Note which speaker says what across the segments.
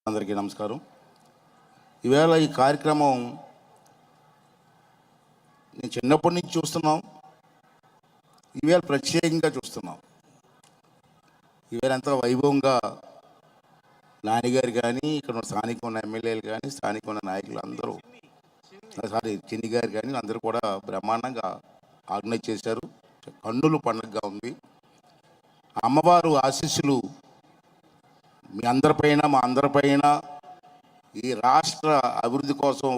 Speaker 1: అందరికీ నమస్కారం. ఈవేళ ఈ కార్యక్రమం నేను చిన్నప్పటి నుంచి చూస్తున్నాం. ఈవేళ ప్రత్యేకంగా చూస్తున్నాం. ఈవేళ ఎంత వైభవంగా నానిగారు కానీ, ఇక్కడ స్థానిక ఉన్న ఎమ్మెల్యేలు కానీ, స్థానిక ఉన్న నాయకులు అందరూ, చిన్ని గారు కానీ అందరూ కూడా బ్రహ్మాండంగా ఆర్గనైజ్ చేశారు. కన్నులు పండుగగా ఉంది. అమ్మవారు ఆశీస్సులు మీ అందరిపైన, మా అందరిపైన, ఈ రాష్ట్ర అభివృద్ధి కోసం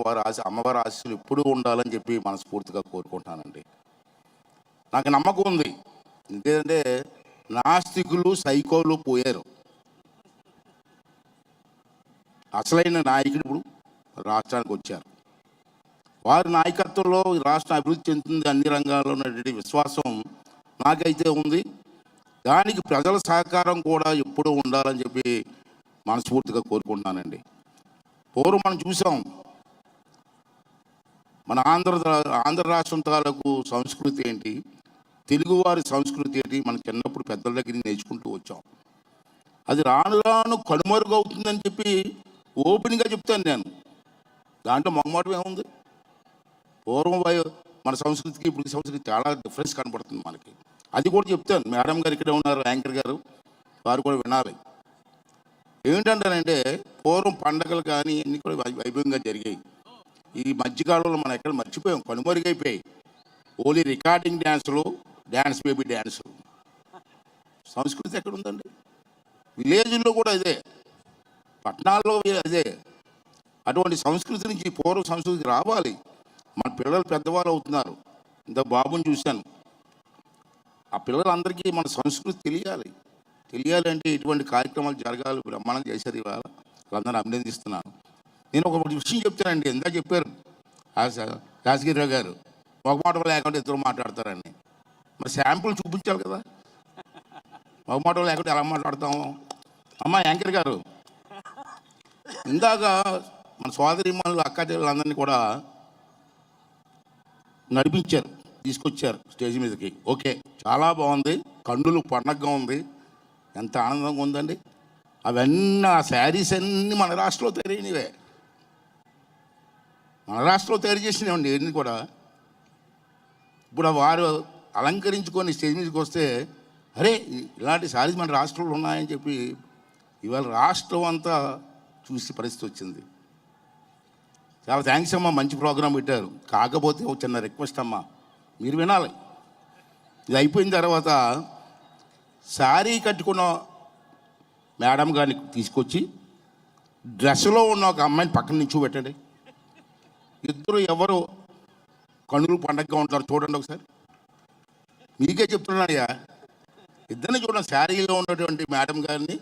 Speaker 1: అమ్మవారి ఆశీస్సులు ఎప్పుడూ ఉండాలని చెప్పి మనస్ఫూర్తిగా కోరుకుంటున్నానండి. నాకు నమ్మకం ఉంది. ఎందుకంటే నాస్తికులు, సైకోలు పోయారు. అసలైన నాయకుడు ఇప్పుడు రాష్ట్రానికి వచ్చారు. వారి నాయకత్వంలో రాష్ట్రం అభివృద్ధి చెందుతుంది అన్ని రంగాల్లో ఉన్నటువంటి విశ్వాసం నాకైతే ఉంది. దానికి ప్రజల సహకారం కూడా ఎప్పుడూ ఉండాలని చెప్పి మనస్ఫూర్తిగా కోరుకుంటున్నానండి. పూర్వం మనం చూసాం, మన ఆంధ్ర రాష్ట్రం తాలూకు సంస్కృతి ఏంటి, తెలుగువారి సంస్కృతి ఏంటి, మన చిన్నప్పుడు పెద్దల దగ్గర నేర్చుకుంటూ వచ్చాం. అది రాను రాను కనుమరుగవుతుందని చెప్పి ఓపెన్గా చెప్తాను నేను. దాంట్లో మొహమాటం ఏముంది? పూర్వం మన సంస్కృతికి ఇప్పుడు సంస్కృతి చాలా డిఫరెన్స్ కనబడుతుంది మనకి. అది కూడా చెప్తాను. మేడం గారు ఇక్కడే ఉన్నారు, యాంకర్ గారు, వారు కూడా వినాలి. ఏంటంటారంటే పూర్వం పండగలు కానీ అన్నీ కూడా వైభవంగా జరిగాయి. ఈ మధ్యకాలంలో మనం ఎక్కడ మర్చిపోయాం, కనుమరుగైపోయాయి. ఓన్లీ రికార్డింగ్ డ్యాన్సులు, డ్యాన్స్ బేబీ డ్యాన్సులు. సంస్కృతి ఎక్కడ ఉందండి? విలేజ్లో కూడా అదే, పట్టణాల్లో అదే. అటువంటి సంస్కృతి నుంచి పూర్వ సంస్కృతి రావాలి. మన పిల్లలు పెద్దవాళ్ళు అవుతున్నారు. ఇంత బాబుని చూశాను. ఆ పిల్లలందరికీ మన సంస్కృతి తెలియాలంటే ఇటువంటి కార్యక్రమాలు జరగాలి. బ్రహ్మాండం చేశారు. ఇవాళ వాళ్ళందరూ అభినందిస్తున్నాను. నేను ఒక విషయం చెప్తానండి. ఎంత చెప్పారు రాజగిరిరావు గారు, ఒక మాట లేకుండా ఇద్దరు మాట్లాడతారండి. మరి శాంపుల్ చూపించాలి కదా. ఒక మాట లేకుండా ఎలా మాట్లాడతాము? అమ్మ యాంకర్ గారు, ఇందాక మన సోదరిమణులు, అక్క చెల్లెలందరినీ కూడా నడిపించారు, తీసుకొచ్చారు స్టేజ్ మీదకి. ఓకే, చాలా బాగుంది. కన్నులు పండగగా ఉంది. ఎంత ఆనందంగా ఉందండి. అవన్నీ, ఆ శారీస్ అన్నీ మన రాష్ట్రంలో తయారైనవే, మన రాష్ట్రంలో తయారు చేసినవండి ఇవన్నీ కూడా. ఇప్పుడు వారు అలంకరించుకొని స్టేజ్ మీదకి వస్తే, అరే ఇలాంటి శారీస్ మన రాష్ట్రంలో ఉన్నాయని చెప్పి ఇవాళ రాష్ట్రం అంతా చూసి పరిస్థితి వచ్చింది. చాలా థ్యాంక్స్ అమ్మా, మంచి ప్రోగ్రాం పెట్టారు. కాకపోతే ఒక చిన్న రిక్వెస్ట్ అమ్మా, మీరు వినాలి. ఇది అయిపోయిన తర్వాత శారీ కట్టుకున్న మేడం గారిని తీసుకొచ్చి డ్రెస్లో ఉన్న ఒక అమ్మాయిని పక్కన నించోబెట్టండి. ఇద్దరు ఎవరు కనులు పండగగా ఉంటారు చూడండి ఒకసారి. మీకే చెప్తున్నానయ్యా, ఇద్దరిని చూడండి. శారీలో ఉన్నటువంటి మేడం గారిని,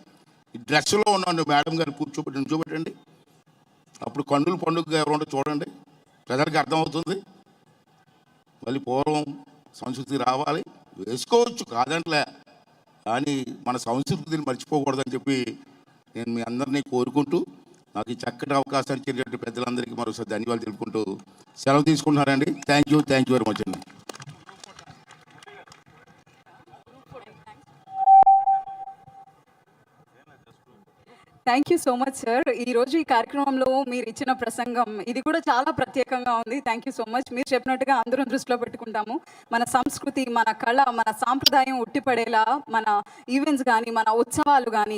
Speaker 1: డ్రెస్లో ఉన్న మేడం గారిని నించోబెట్టండి. అప్పుడు కన్నులు పండుగగా ఎవరు ఉంటే చూడండి, ప్రజలకు అర్థమవుతుంది. మళ్ళీ పూర్వం సంస్కృతి రావాలి. వేసుకోవచ్చు, కాదంటలే, కానీ మన సంస్కృతిని మర్చిపోకూడదని చెప్పి నేను మీ అందరినీ కోరుకుంటూ, నాకు ఈ చక్కటి అవకాశాన్ని ఇచ్చినటువంటి పెద్దలందరికీ మరోసారి ధన్యవాదాలు తెలుపుకుంటూ సెలవు తీసుకుంటున్నారండి. థ్యాంక్ యూ వెరీ మచ్ అండి.
Speaker 2: Thank you so much sir. ఈరోజు ఈ కార్యక్రమంలో మీరు ఇచ్చిన ప్రసంగం ఇది కూడా చాలా ప్రత్యేకంగా ఉంది. Thank you so much. మీరు చెప్పినట్టుగా అందరూ దృష్టిలో పెట్టుకుంటాము. మన సంస్కృతి, మన కళ, మన సాంప్రదాయం ఉట్టిపడేలా మన ఈవెంట్స్ కానీ, మన ఉత్సవాలు కానీ